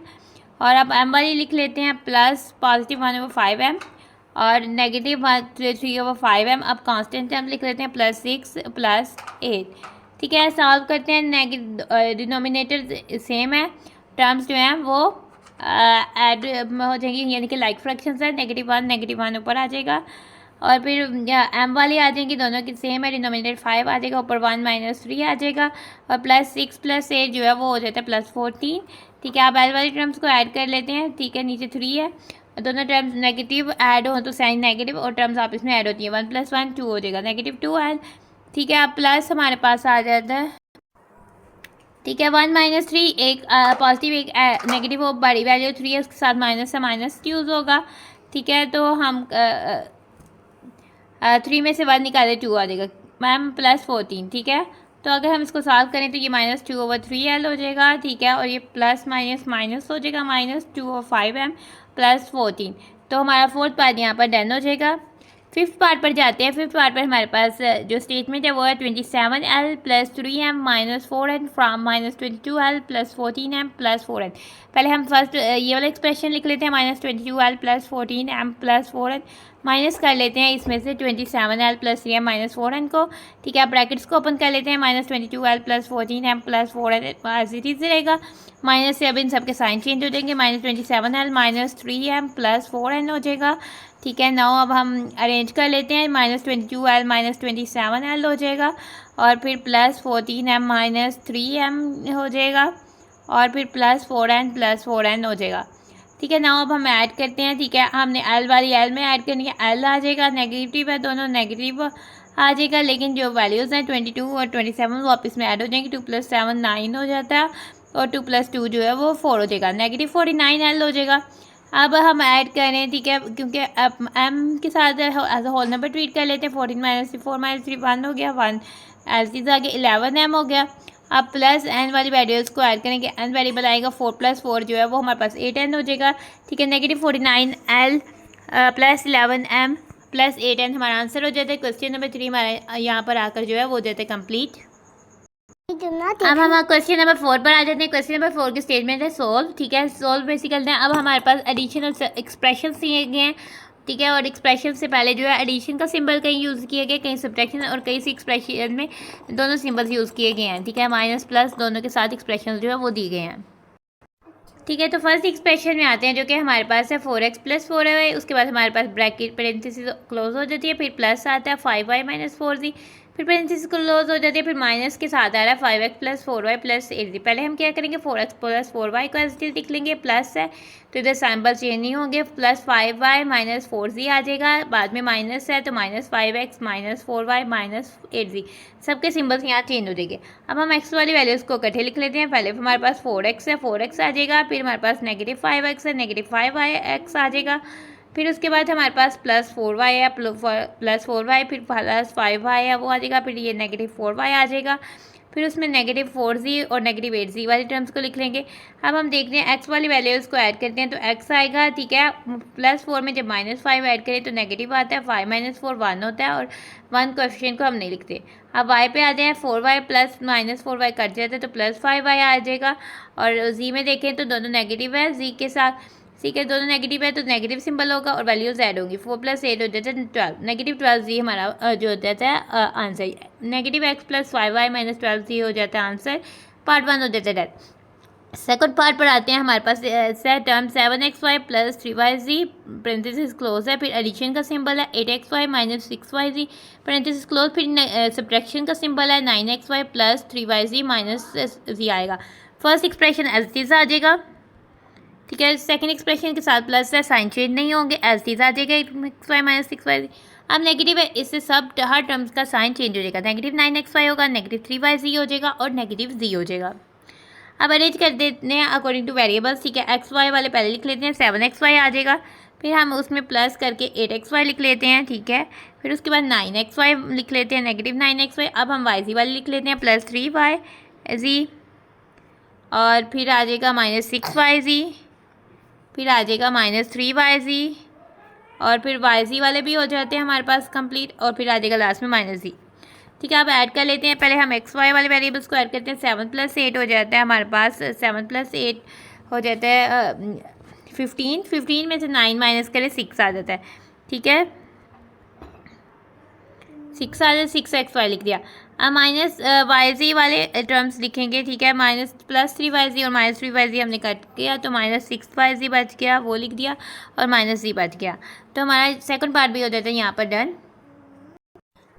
और अब एम वाली लिख लेते हैं प्लस पॉजिटिव 1/5m और नेगेटिव 3/5m। अब कांस्टेंट टर्म लिख लेते हैं +6 + 8, ठीक है। सॉल्व करते हैं, डिनोमिनेटर सेम है, टर्म्स जो हैं वो ऐड हो जाएंगी, यानी कि लाइक फ्रैक्शंस है, -1 ऊपर आ जाएगा, और फिर एम वाली आ जाएंगी, दोनों की सेम है, डिनोमिनेटर 5 आ जाएगा, ऊपर 1 - 3 आ जाएगा, और +6 + 8 जो है वो हो जाता है +14, ठीक है। आप एल वाली टर्म्स को ऐड कर लेते हैं, ठीक है, नीचे 3 है, दोनों टर्म्स नेगेटिव ऐड हो तो साइन नेगेटिव और टर्म्स आपस में ऐड होती है, 1 + 1 2 हो जाएगा, -2l, ठीक है। अब प्लस हमारे पास आ जाता है, ठीक है, 1 - 3 एक पॉजिटिव एक नेगेटिव हो, बड़ी वैल्यू 3 है, उसके साथ माइनस से माइनस यूज़ होगा, ठीक है। तो हम 3 में से 1 निकाले 2 आ जाएगा मैम, +14, ठीक है। तो अगर हम इसको सॉल्व करें तो ये -2/3l हो जाएगा, ठीक है, और ये प्लस माइनस माइनस हो जाएगा, -2/5m + 14। तो हमारा फोर्थ पार्ट यहाँ पर डन हो जाएगा। फिफ्थ पार्ट पर जाते हैं। फिफ्थ पार्ट पर हमारे पास जो स्टेटमेंट है वो है 27l + 3m - 4n from -22l + 14m + 4n। पहले हम फर्स्ट ये वाला एक्सप्रेशन लिख लेते हैं, -22l + 14m + 4n, माइनस कर लेते हैं इसमें से 27l + 3m - 4n को, ठीक है। ब्रैकेट्स को ओपन कर लेते हैं, -22l + 14m + 4n as it is रहेगा, माइनस से अब इन सब के साइन चेंज हो जाएंगे, -27l - 3m + 4n हो जाएगा, ठीक है। नाउ अब हम अरेंज कर लेते हैं, -22l - 27l हो जाएगा, और फिर +14m - 3m हो जाएगा, और फिर +4n + 4n हो जाएगा, ठीक है। नाउ अब हम ऐड करते हैं, ठीक है, हमने एल वाली एल में ऐड करनी है, एल आ जाएगा, नेगेटिव है, दोनों नेगेटिव आ जाएगा, लेकिन जो वैल्यूज़ हैं 22 और 27 वो वापस में ऐड हो जाएंगे, 2 + 7 9 हो जाता है, और 2 + 2 जो है वो 4 हो जाएगा, -49l हो जाएगा। अब हम ऐड करें, ठीक है, क्योंकि अब m के साथ as a whole number treat कर लेते हैं, 14 - 3 4 - 3 1 हो गया, 1 एज इज आगे 11m हो गया। अब प्लस n वाली वेरिएबल्स को ऐड करेंगे, n वेरिएबल आएगा 4 + 4 जो है वो हमारे पास 8n हो जाएगा, ठीक है। -49l + 11m + 8n हमारा आंसर हो जाता है। क्वेश्चन नंबर 3 हमारा यहाँ पर आकर जो है वो हो जाता है कंप्लीट। अब हम क्वेश्चन नंबर 4 पर आ जाते हैं। क्वेश्चन नंबर 4 की स्टेटमेंट है सोल्व, ठीक है, सोल्व बेसिक करते हैं। अब हमारे पास एडिशन और एक्सप्रेशन दिए गए हैं, ठीक है, और एक्सप्रेशन से पहले जो है एडिशन का सिंबल कहीं यूज़ किया गया, कहीं सब्ट्रैक्शन, और कई सी एक्सप्रेशन में दोनों सिंबल्स यूज़ किए गए हैं, ठीक है, माइनस प्लस दोनों के साथ एक्सप्रेशन जो है वो दिए गए हैं, ठीक है। तो फर्स्ट एक्सप्रेशन में आते हैं जो कि हमारे पास है 4x + 4y है, उसके बाद हमारे पास ब्रैकेट पेरेंथेसिस क्लोज हो जाती है, फिर प्लस आता है 5y - 4z, फिर पेरेंथेसिस क्लोज हो जाती है, फिर माइनस के साथ आ रहा है 5x plus 4y plus 8z। पहले हम क्या करेंगे 4x प्लस 4y को एज लिख लेंगे, प्लस है तो इधर सैम्पल चेंज नहीं होंगे, प्लस 5y माइनस 4z आ जाएगा, बाद में माइनस है तो minus 5x minus 4y minus 8z, सबके सिम्बल्स यहाँ चेंज हो जाएंगे। अब हम x वाली वैल्यूज़ को इकट्ठे लिख लेते हैं। पहले हमारे पास 4x है, 4x आ जाएगा, फिर हमारे पास नेगेटिव 5x है, नेगेटिव 5x आ जाएगा, फिर उसके बाद हमारे पास प्लस 4y है, प्लस 4y, फिर प्लस 5y है वो आ जाएगा, फिर ये नेगेटिव 4y आ जाएगा, फिर उसमें नेगेटिव 4z और नेगेटिव 8z वाली टर्म्स को लिख लेंगे। अब हम देखते हैं x वाली वैल्यूज़ को ऐड करते हैं तो x आएगा, ठीक है। प्लस 4 में जब माइनस 5 ऐड करें तो नेगेटिव आता है, 5 माइनस 4 1 होता है, और 1 कोएफिशिएंट को हम नहीं लिखते। अब y पे आ जाए, 4y plus minus 4y cut जाता है तो प्लस 5y आ जाएगा, और z में देखें तो दोनों नेगेटिव है, z के साथ, ठीक है, दोनों नेगेटिव है तो नेगेटिव सिंबल होगा और वैल्यूज ऐड होगी। 4 प्लस 8 हो जाता है 12, नेगेटिव 12 जी हमारा जो हो जाता है answer. Negative x plus 5y minus 12 जी हो जाता है आंसर। पार्ट 1 हो जाता है डेट। सेकंड पार्ट पर आते हैं, हमारे पास term 7xy plus 3yz parenthesis close है, फिर एडिशन का सिंबल है 8xy minus 6yz parenthesis close, फिर सब्ट्रैक्शन का सिंबल है 9xy plus 3yz minus z आएगा। First expression as it is आ जाएगा, ठीक है। सेकंड एक्सप्रेशन के साथ प्लस है, साइन चेंज नहीं होंगे, एज इट इज आ जाएगा 8xy माइनस 6yz। अब नेगेटिव है, इससे सब हर टर्म्स का साइन चेंज हो जाएगा, नेगेटिव 9xy होगा, नेगेटिव 3yz हो जाएगा और नेगेटिव z हो जाएगा। अब अरेंज कर देते हैं अकॉर्डिंग टू वेरिएबल्स, ठीक है। xy वाले पहले लिख लेते हैं, 7xy आ जाएगा, फिर हम उसमें प्लस करके 8xy लिख लेते हैं, ठीक है। फिर उसके बाद 9xy लिख लेते हैं, नेगेटिव 9xy। अब हम yz वाले लिख लेते हैं, प्लस 3yz, और फिर आ जाएगा माइनस 6yz, फिर आ जाएगा माइनस 3yz, और फिर yz वाले भी हो जाते हैं हमारे पास कंप्लीट, और फिर आ जाएगा लास्ट में माइनस z, ठीक है। अब ऐड कर लेते हैं, पहले हम xy वाले वेरिएबल्स को ऐड करते हैं। 7 प्लस 8 हो जाता है हमारे पास, 7 प्लस 8 हो जाता है 15 में से 9 माइनस करें 6 आ जाता है, ठीक है। 6 आ जाए, 6xy लिख दिया। अब माइनस yz वाले टर्म्स लिखेंगे, ठीक है। माइनस प्लस 3yz और माइनस 3yz हमने कट किया तो माइनस 6yz बच गया, वो लिख दिया, और माइनस z बच गया, तो हमारा सेकंड पार्ट भी हो जाता है यहाँ पर डन।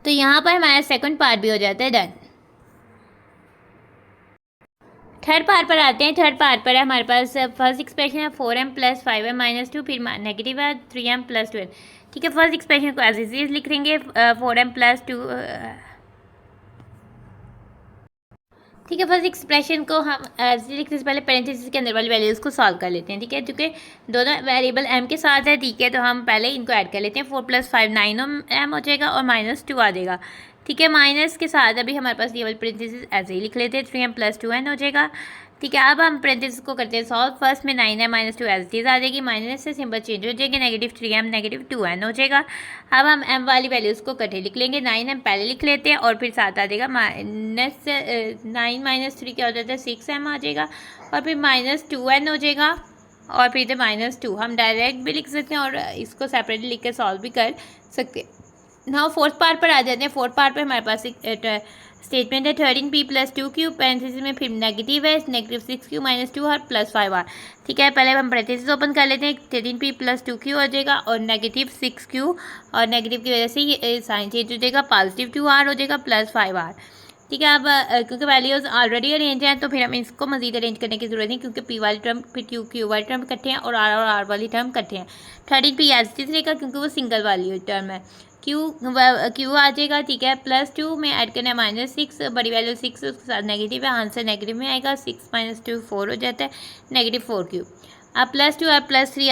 तो यहाँ पर हमारा सेकंड पार्ट भी हो जाता है डन। थर्ड पार्ट पर आते हैं। थर्ड पार्ट पर है हमारे पास फर्स्ट एक्सप्रेशन है 4m प्लस 5m माइनस 2, फिर नेगेटिव है 3m प्लस 12, ठीक है। फर्स्ट एक्सप्रेशन को एज इट इज लिख लेंगे 4m प्लस 2, ठीक है। फर्स्ट एक्सप्रेशन को हम लिखने से पहले पेरेंथेसिस के अंदर वाली वैल्यूज़ को सॉल्व कर लेते हैं, ठीक है। क्योंकि दोनों वेरिएबल m के साथ है, ठीक है, तो हम पहले इनको ऐड कर लेते हैं। 4 प्लस 5 9m हो जाएगा और माइनस 2 आ जाएगा, ठीक है। माइनस के साथ अभी हमारे पास ये वाली पेरेंथेसिस ऐसे ही लिख लेते हैं, 3m प्लस 2n हो जाएगा, ठीक है। अब हम पेरेंथेसिस को करते हैं सॉल्व। फर्स्ट में 9m माइनस 2 एज इज आ जाएगी, माइनस से सिंबल चेंज हो जाएगी, नेगेटिव 3m नेगेटिव 2n हो जाएगा। अब हम m वाली वैल्यूज़ को इकट्ठे लिख लेंगे, 9m पहले लिख लेते हैं और फिर साथ आ जाएगा माइनस 9 माइनस 3 क्या हो जाता है 6m आ जाएगा, और फिर माइनस 2n हो जाएगा, और फिर इधर माइनस 2 हम डायरेक्ट भी लिख सकते हैं और इसको सेपरेटली लिख कर सॉल्व भी कर सकते हैं। नाउ फोर्थ पार्ट पर आ जाते हैं। फोर्थ पार्ट पर हमारे पास एक स्टेटमेंट है 13p प्लस 2q, पैरेंथेसिस में फिर नेगेटिव है, नेगेटिव 6q माइनस 2 और प्लस 5r, ठीक है। पहले हम पैरेंथेसिस ओपन कर लेते हैं, 13p प्लस 2q हो जाएगा और नेगेटिव 6q, और नेगेटिव की वजह से ये साइन चेंज हो जाएगा, पॉजिटिव 2r हो जाएगा प्लस 5r, ठीक है। अब क्योंकि वैल्यूज़ ऑलरेडी अरेंज हैं तो फिर हमें इसको मजीद अरेंज करने की जरूरत नहीं, क्योंकि p वाली टर्म फिर q वाली टर्म इकट्ठे हैं और r वाली टर्म इकट्ठे हैं। 13p एज इट इज रहेगा क्योंकि वो सिंगल वाली टर्म है। क्यू आ जाएगा, ठीक है। प्लस 2 में ऐड करना है माइनस 6, बड़ी वैल्यू 6 उसके साथ नेगेटिव है, आंसर नेगेटिव में आएगा, 6 माइनस 2 4 हो जाता है, नेगेटिव 4q। अब प्लस 2 और प्लस 3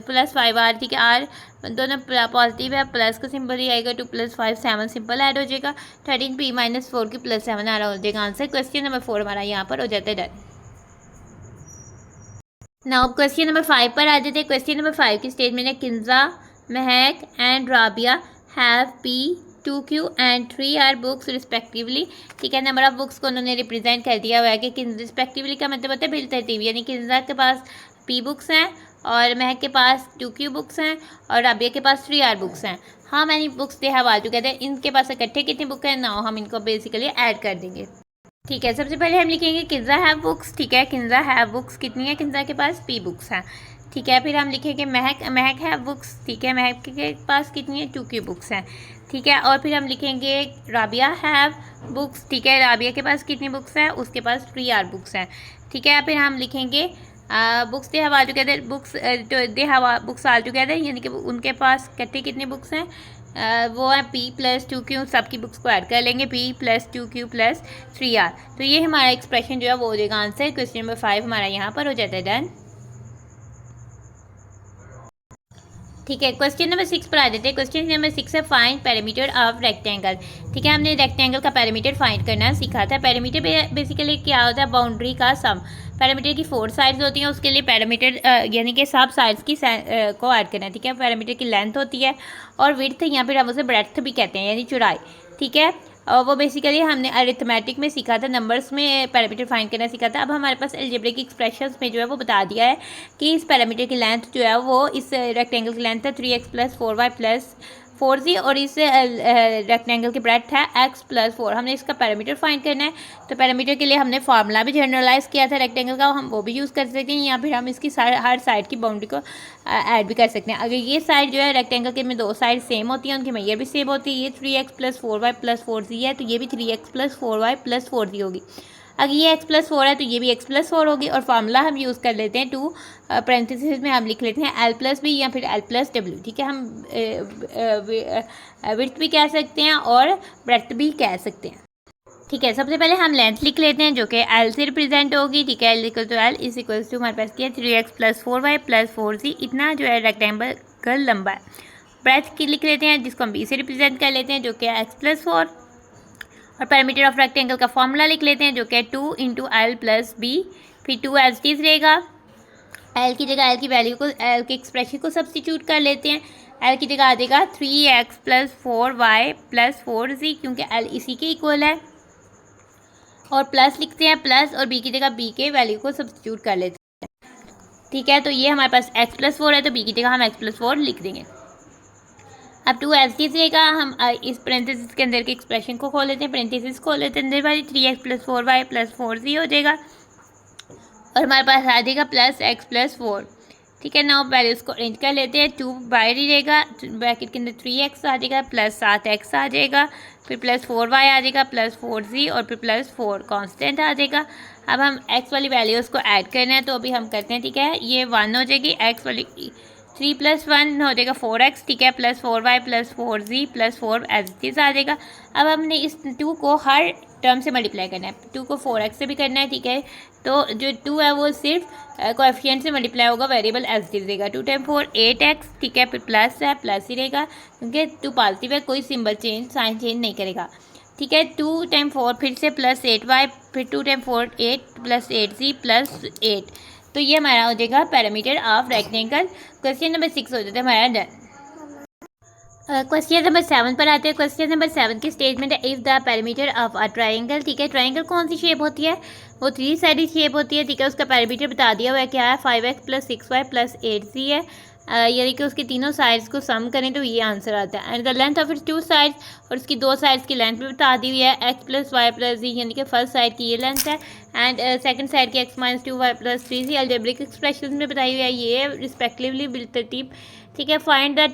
प्लस 5r, ठीक है। आर दोनों पॉजिटिव है, प्लस का सिंबल ही आएगा, 2 प्लस 5 7 सिंपल ऐड हो जाएगा, 13p माइनस 4q प्लस 7 आ रहा हो जाएगा आंसर। क्वेश्चन नंबर 4 हमारा यहाँ पर हो जाता है डन। नाउ क्वेश्चन नंबर 5 पर आ जाते हैं। क्वेश्चन नंबर 5 की स्टेटमेंट है किंजा, महक and Rabia have p 2q and 3r books respectively, ठीक है। नंबर ऑफ बुक्स को उन्होंने रिप्रेजेंट कर दिया हुआ है कि रिस्पेक्टिवली का मतलब होता है बिल तरतीब, यानी किंजा के पास p बुक्स हैं और महक के पास 2q बुक्स हैं और राबिया के पास 3r बुक्स हैं। How many books they have all together, इनके पास इकट्ठे कितनी बुक है, नाउ हम इनको बेसिकली ऐड कर देंगे, ठीक है। सबसे पहले हम लिखेंगे किंजा हैव बुक्स, ठीक है। किंजा हैव बुक्स कितनी है, किंजा के पास p बुक्स हैं, ठीक है। फिर हम लिखेंगे महक है बुक्स, ठीक है। महक के पास कितनी है 2q बुक्स हैं, ठीक है। और फिर हम लिखेंगे राबिया हैव बुक्स, ठीक है, राबिया के पास कितनी बुक्स हैं, उसके पास 3 आर बुक्स हैं, ठीक है। फिर हम लिखेंगे books they have all together, books they have books all together, यानी कि उनके पास इकट्ठे कितनी बुक्स हैं, वो है P+2Q, सबकी बुक्स को ऐड कर लेंगे, P+2Q+3R। तो ये हमारा एक्सप्रेशन जो है वो हो जाएगा आंसर। क्वेश्चन नंबर 5 हमारा यहाँ पर हो जाता है डन, ठीक है। क्वेश्चन नंबर 6 पर आ जाते हैं। क्वेश्चन नंबर 6 है फाइंड पेरीमीटर ऑफ रेक्टेंगल, ठीक है। हमने रेक्टेंगल का पेरीमीटर फाइंड करना सीखा था। पेरीमीटर बेसिकली क्या होता है, बाउंड्री का सम। पेरीमीटर की 4 साइड्स होती हैं, उसके लिए पेरीमीटर यानी कि सब साइड्स की को ऐड करना है, ठीक है। पेरीमीटर की लेंथ होती है और विड्थ, यहाँ पर हम उसे ब्रेड्थ भी कहते हैं, यानी चौड़ाई, ठीक है। और वो बेसिकली हमने अरिथमेटिक में सीखा था, नंबर्स में पैरामीटर फाइंड करना सीखा था। अब हमारे पास अलजेब्रिक एक्सप्रेशंस में जो है वो बता दिया है कि इस पैरामीटर की लेंथ जो है वो इस रेक्टेंगल की लेंथ है 3x+4y+4z और इस रेक्टेंगल की ब्रेड्थ है x+4। हमने इसका पैरामीटर फाइंड करना है, तो पैरामीटर के लिए हमने फार्मूला भी जनरलाइज किया था रेक्टेंगल का, हम वो भी यूज़ कर सकते हैं, या फिर हम इसकी हर साइड की बाउंड्री को ऐड भी कर सकते हैं। अगर ये साइड जो है रेक्टेंगल के में 2 साइड सेम होती हैं, उनकी मेजर भी सेम होती है, ये 3x+4y+4z है तो ये भी 3x+4y+4z होगी। अगर ये x+4 है तो ये भी x+4 होगी। और फार्मूला हम यूज़ कर लेते हैं 2 पैरेंथेसिस में हम लिख लेते हैं l+b या फिर l+w, ठीक है। हम विड्थ भी कह सकते हैं और ब्रेड्थ भी कह सकते हैं, ठीक है। सबसे पहले हम लेंथ लिख लेते हैं जो कि l से रिप्रेजेंट होगी, ठीक है। l = हमारे पास क्या है 3x+4y+4z, इतना जो है रेक्टेंगल लंबा है। ब्रेड्थ की लिख लेते हैं जिसको हम b से रिप्रेजेंट कर लेते हैं जो कि x+4, और पैरामीटर ऑफ रेक्टेंगल का फॉर्मूला लिख लेते हैं जो कि 2 × l+b, फिर 2 एज इट इज़ रहेगा। l की जगह l की वैल्यू को l के एक्सप्रेशन को सब्स्टिट्यूट कर लेते हैं। l की जगह आ जाएगा 3x+4y+4z, क्योंकि l इसी के इक्वल है, और प्लस लिखते हैं प्लस, और b की जगह b के वैल्यू को सब्स्टिट्यूट कर लेते हैं, ठीक है। तो ये हमारे पास x+4 है तो b की जगह हम x+4 लिख देंगे। अब 2 एज इट इज़ रहेगा। हम इस पैरेंथेसिस के अंदर के एक्सप्रेशन को खोल लेते हैं, पैरेंथेसिस खोल लेते हैं, अंदर वाली 3x+4y+4z हो जाएगा, और हमारे पास आ जाएगा +x+4, ठीक है। नाउ वैल्यूज़ को अरेंज कर लेते हैं। 2 बाहर ही रहेगा, ब्रैकेट के अंदर 3x आ जाएगा, +7x आ जाएगा, फिर +4y आ जाएगा, +4z, और फिर +4 कांस्टेंट आ जाएगा। अब हम x वाली वैल्यूज़ को ऐड करना है, तो अभी हम करते हैं, ठीक है। ये 1 हो जाएगी, x वाली 3 + 1 हो जाएगा 4x, ठीक है, +4y+4z +4 एज इट इज़ आ जाएगा। अब हमने इस 2 को हर टर्म से मल्टीप्लाई करना है, 2 को 4x से भी करना है, ठीक है। तो जो 2 है वो सिर्फ कोएफिशिएंट से मल्टीप्लाई होगा, वेरिएबल एज इट इज़ रहेगा। 2 × 4 8x, ठीक है, फिर प्लस है, प्लस ही रहेगा क्योंकि 2 पॉजिटिव है, कोई सिंबल चेंज साइन चेंज नहीं करेगा, ठीक है। 2 × 4 फिर से +8y, फिर 2 × 4 8 +8z +8, तो ये हमारा हो जाएगा parameter of rectangle. Question number 6 हो जाता है हमारा डन। क्वेश्चन नंबर 7 पर आते हैं। क्वेश्चन नंबर 7 की स्टेटमेंट है if the parameter of a triangle, ठीक है। ट्राइंगल कौन सी शेप होती है, वो 3 साइडेड शेप होती है, ठीक है। उसका पैरामीटर बता दिया हुआ है क्या है, 5x + 6y + 8z है, यानी कि उसकी तीनों साइड्स को सम करें तो ये आंसर आता है। And the length of its 2 sides, और उसकी 2 साइड्स की लेंथ भी बता दी हुई है, x + y + z, यानी कि फर्स्ट साइड की ये लेंथ है, एंड सेकंड साइड की x - 2y + 3z algebraic expression में बताई हुई है ये रिस्पेक्टिवली बिलतरतीब, ठीक है। Find the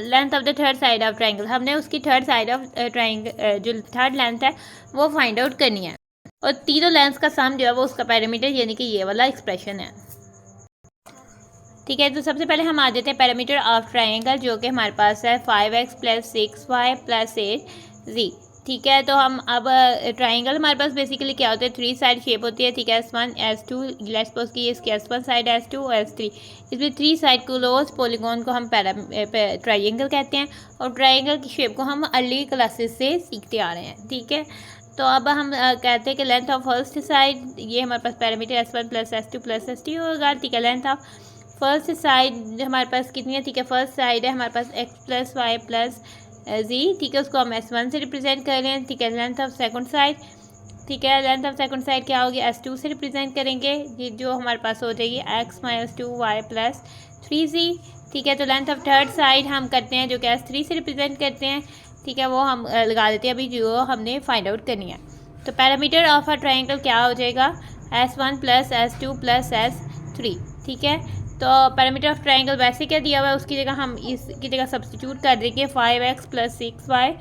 length of the third side of triangle, हमने उसकी थर्ड साइड ऑफ ट्राइंगल जो थर्ड लेंथ है वो फाइंड आउट करनी है, और तीनों लेंथ का सम जो है वो उसका पैरामीटर यानी कि ये वाला एक्सप्रेशन है, ठीक है। तो सबसे पहले हम आ जाते हैं पैरामीटर ऑफ ट्राइंगल जो कि हमारे पास है 5x + 6y + 8z, ठीक है। तो हम अब ट्राइंगल हमारे पास बेसिकली क्या होता है, 3 साइड शेप होती है, ठीक है। S1 S2, लेट्स सपोज कि इसकी S1 साइड S2 S3, इसमें 3 साइड क्लोज पॉलीगॉन को हम ट्राइंगल कहते हैं, और ट्राइंगल की शेप को हम अर्ली क्लासेस से सीखते आ रहे हैं, ठीक है। तो अब हम कहते हैं कि लेंथ ऑफ फर्स्ट साइड, ये हमारे पास पैरामीटर S1 + S2 + S3 होगा, ठीक है। लेंथ ऑफ फर्स्ट साइड हमारे पास कितनी है, ठीक है। फर्स्ट साइड है हमारे पास x + y + z, ठीक है, उसको हम S1 से रिप्रेजेंट कर रहे हैं, ठीक है। लेंथ ऑफ सेकंड साइड, ठीक है, लेंथ ऑफ सेकंड साइड क्या होगी, S2 से रिप्रेजेंट करेंगे, ये जो हमारे पास हो जाएगी x - 2y + 3z, ठीक है। तो लेंथ ऑफ थर्ड साइड हम करते हैं जो कि S3 से रिप्रेजेंट करते हैं, ठीक है, वो हम लगा देते हैं अभी जो हमने फाइंड आउट करनी है। तो पैरामीटर ऑफ अ ट्राइंगल क्या हो जाएगा, S1 + S2 + S3, ठीक है। तो पैरामीटर ऑफ ट्राइंगल वैसे क्या दिया हुआ है उसकी जगह हम इसकी जगह सब्स्टिट्यूट कर देंगे 5x + 6y,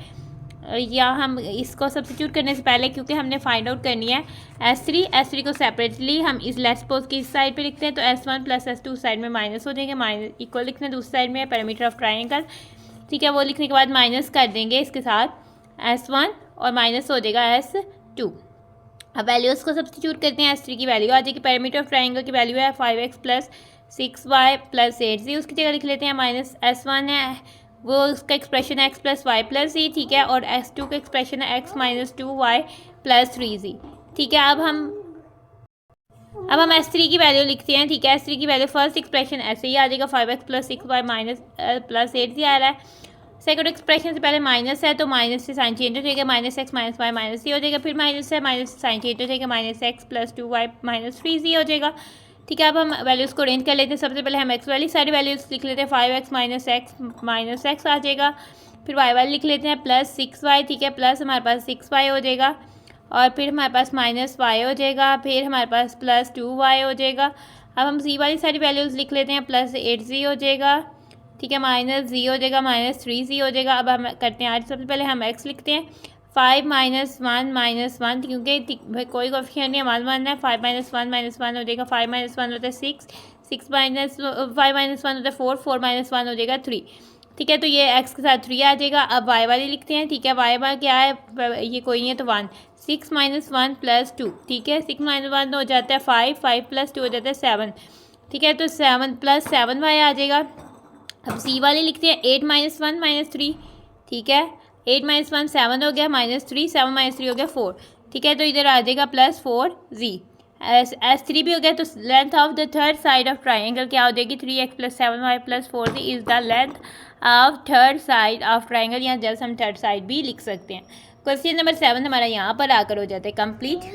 या हम इसको सब्स्टिट्यूट करने से पहले क्योंकि हमने फाइंड आउट करनी है S3 को सेपरेटली हम इस लेट्स सपोज की इस साइड पे लिखते हैं, तो S1 + S2 साइड में माइनस हो जाएंगे, माइनस इक्वल लिखना है दूसरी साइड में पैरामीटर ऑफ ट्राइंगल, ठीक है। वो लिखने के बाद माइनस कर देंगे इसके साथ S1 और माइनस हो जाएगा S2। अब वैल्यूज़ को सब्स्टिट्यूट करते हैं, S3 की वैल्यू आ जाएगी, पैरामीटर ऑफ ट्राइंगल की वैल्यू है 5x + 6y + 8z, उसकी जगह लिख लेते हैं माइनस S1 है वो उसका एक्सप्रेशन है x + y + z, ठीक है, और S2 का एक्सप्रेशन है x - 2y + 3z, ठीक है। अब हम S3 की वैल्यू लिखते हैं, ठीक है। S3 की वैल्यू फर्स्ट एक्सप्रेशन ऐसे ही आ जाएगा 5x + 6y + 8z आ रहा है। सेकंड एक्सप्रेशन से पहले माइनस है तो माइनस से साइन चेंज हो जाएगा, -x - y - c हो जाएगा, फिर माइनस है माइनस से साइन चेंज हो जाएगा, -x + 2y - 3z हो जाएगा, ठीक है। अब हम वैल्यूज़ को अरेंज कर लेते हैं। सबसे पहले हम x वाली सारी वैल्यूज़ लिख लेते हैं, 5x - x आ जाएगा, फिर y वाली लिख लेते हैं +6y, ठीक है, प्लस हमारे पास 6y हो जाएगा, और फिर हमारे पास -y हो जाएगा, फिर हमारे पास +2y हो जाएगा। अब हम c वाली सारी वैल्यूज़ लिख लेते हैं, +8z हो जाएगा, ठीक है, -z हो जाएगा, -3z हो जाएगा। अब हम करते हैं आज सबसे पहले हम x लिखते हैं, 5 - 1 - 1 क्योंकि कोई कोएफिशिएंट नहीं है, 1 है, 5 - 1 - 1 हो जाएगा, 5 - 1 होता है 6, 5 - 1 होता है 4, 4 - 1 हो जाएगा 3, ठीक है। तो ये x के साथ 3 आ जाएगा। अब y वाली लिखते हैं, ठीक है, y वाला क्या है, ये कोई नहीं है तो 1, 6 - 1 + 2, ठीक है, 6 - 1 हो जाता है 5, 5 + 2 हो जाता है 7, ठीक है, तो 7 + 7y आ जाएगा। अब c वाली लिखते हैं 8 - 1 - 3, ठीक है, 8 - 1 7 हो गया, -3 7 - 3 हो गया 4, ठीक है, तो इधर आ जाएगा +4z। S3 भी हो गया, तो length of the third side of triangle क्या हो जाएगी, 3x + 7y + 4z is the length of third side of triangle, या जस्ट हम थर्ड साइड भी लिख सकते हैं। क्वेश्चन नंबर 7 हमारा यहाँ पर आकर हो जाता है कंप्लीट,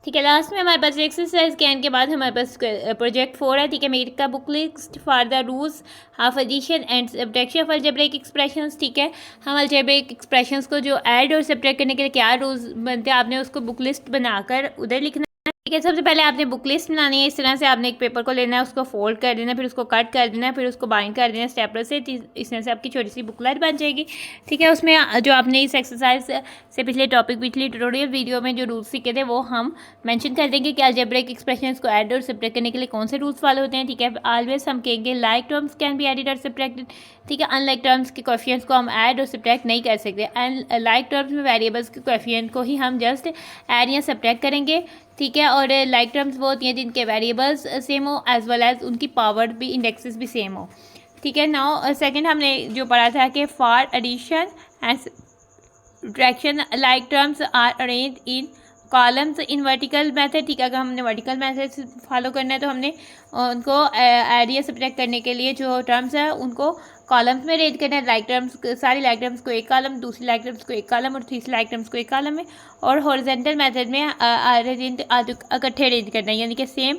ठीक है। लास्ट में हमारे पास एक्सरसाइज के एंड के बाद हमारे पास प्रोजेक्ट 4 है, ठीक है, मेक का book list for the rules of addition and subtraction of algebraic expressions, ठीक है। हम अलजेब्रिक एक्सप्रेशंस को जो ऐड और सब्ट्रैक्ट करने के लिए क्या रूल्स बनते हैं, आपने उसको बुक लिस्ट बनाकर उधर लिखना है, ठीक है। सबसे पहले आपने बुक लिस्ट बनानी है, इस तरह से आपने एक पेपर को लेना है, उसको फोल्ड कर देना है, फिर उसको कट कर देना है, फिर उसको बाइंड कर देना है स्टेपलर से, इस तरह से आपकी छोटी सी बुकलेट बन जाएगी, ठीक है। उसमें जो आपने इस एक्सरसाइज से पिछली ट्यूटोरियल वीडियो में जो रूल्स सीखे थे वो हम मेंशन कर देंगे कि अलजेब्रिक एक्सप्रेशंस को ऐड और सब्ट्रैक्ट करने के लिए कौन से रूल्स फॉलो होते हैं, ठीक है। ऑलवेज हम कहेंगे like terms can be added और सब्ट्रैक्टेड, ठीक है, अनलाइक टर्म्स के कोएफिशिएंट्स को हम ऐड और सब्ट्रैक्ट नहीं कर सकते, एंड लाइक टर्म्स में वेरिएबल्स के कोएफिशिएंट को ही हम जस्ट ऐड या सब्ट्रैक्ट करेंगे, ठीक है। और लाइक टर्म्स वो होती हैं जिनके वेरिएबल्स सेम हो एज वेल एज उनकी पावर भी इंडेक्सेस भी सेम हो, ठीक है। नाउ सेकंड हमने जो पढ़ा था कि for addition and subtraction like terms are arrange in columns in vertical method, ठीक है। अगर हमने वर्टिकल मेथड फॉलो करना है तो हमने उनको ऐड या सब्ट्रैक्ट करने के लिए जो टर्म्स है उनको कॉलम्स में अरेंज करना है, लाइक टर्म्स सारी लाइक टर्म्स को एक कॉलम, दूसरी लाइक टर्म्स को एक कॉलम और तीसरी लाइक टर्म्स को एक कॉलम में, और हॉरिजॉन्टल मेथड में इकट्ठे अरेंज करना है, यानी कि सेम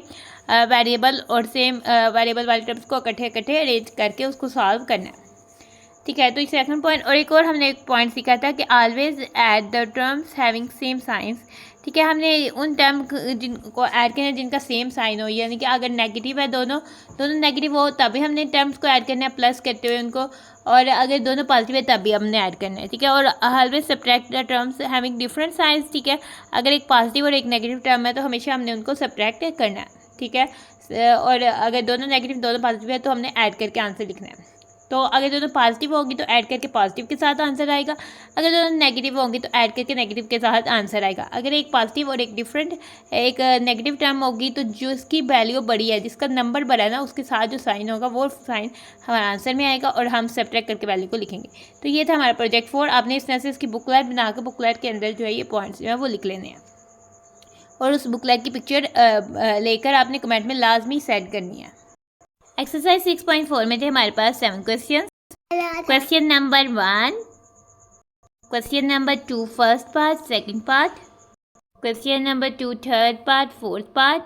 वेरिएबल और सेम वेरिएबल वाली टर्म्स को इकट्ठे अरेंज करके उसको सॉल्व करना है, ठीक है। तो सेकंड पॉइंट, और एक और हमने एक पॉइंट सीखा था कि always add the terms having same science, ठीक है। हमने उन टर्म जिनको ऐड करना है जिनका सेम साइन हो, यानी कि अगर नेगेटिव है दोनों नेगेटिव हो तभी हमने टर्म्स को ऐड करना है प्लस करते हुए उनको, और अगर दोनों पॉजिटिव है तभी हमने ऐड करना है, ठीक है। और always subtract the terms having different science, ठीक है। अगर एक पॉजिटिव और एक नेगेटिव टर्म है तो हमेशा हमने उनको सब्ट्रैक्ट करना है, ठीक है। और अगर दोनों नेगेटिव दोनों पॉजिटिव है तो हमने ऐड करके आंसर लिखना है। तो अगर दोनों पॉजिटिव होगी तो ऐड करके पॉजिटिव के साथ आंसर आएगा, अगर दोनों नेगेटिव होंगी तो ऐड करके नेगेटिव के साथ आंसर आएगा। अगर एक पॉजिटिव और एक डिफरेंट एक नेगेटिव टर्म होगी तो जो इसकी वैल्यू बड़ी है, जिसका नंबर बड़ा है ना, उसके साथ जो साइन होगा वो साइन हमारे आंसर में आएगा और हम सब्ट्रैक्ट करके वैल्यू को लिखेंगे। तो ये था हमारा प्रोजेक्ट 4। आपने इस तरह से इसकी बुकलेट बनाकर बुकलेट के अंदर जो है ये पॉइंट्स जो है वो लिख लेने हैं, और उस बुकलेट की पिक्चर लेकर आपने कमेंट में लाजमी सेंड करनी है। एक्सरसाइज 6.4 में थे हमारे पास 7 question. Question number 1, question number 2 first part, second part, question number 2 third part, fourth part,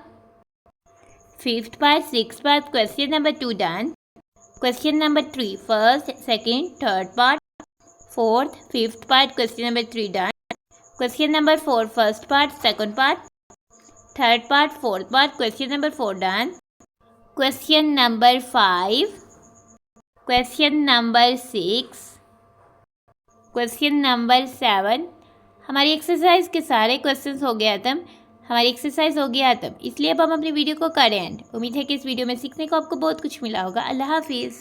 fifth part, sixth part. Question number 2 done. Question number 3 first, second, third part, fourth, fifth part. Question number 3 done. Question number 4 first part, second part, third part, fourth part. Question number 4 done. Question number 5, question number 6, question number 7। हमारी exercise के सारे questions हो गए खत्म, हमारी exercise हो गया खत्म। इसलिए अब हम अपनी वीडियो को करें एंड। उम्मीद है कि इस वीडियो में सीखने को आपको बहुत कुछ मिला होगा। अल्लाह हाफिज़।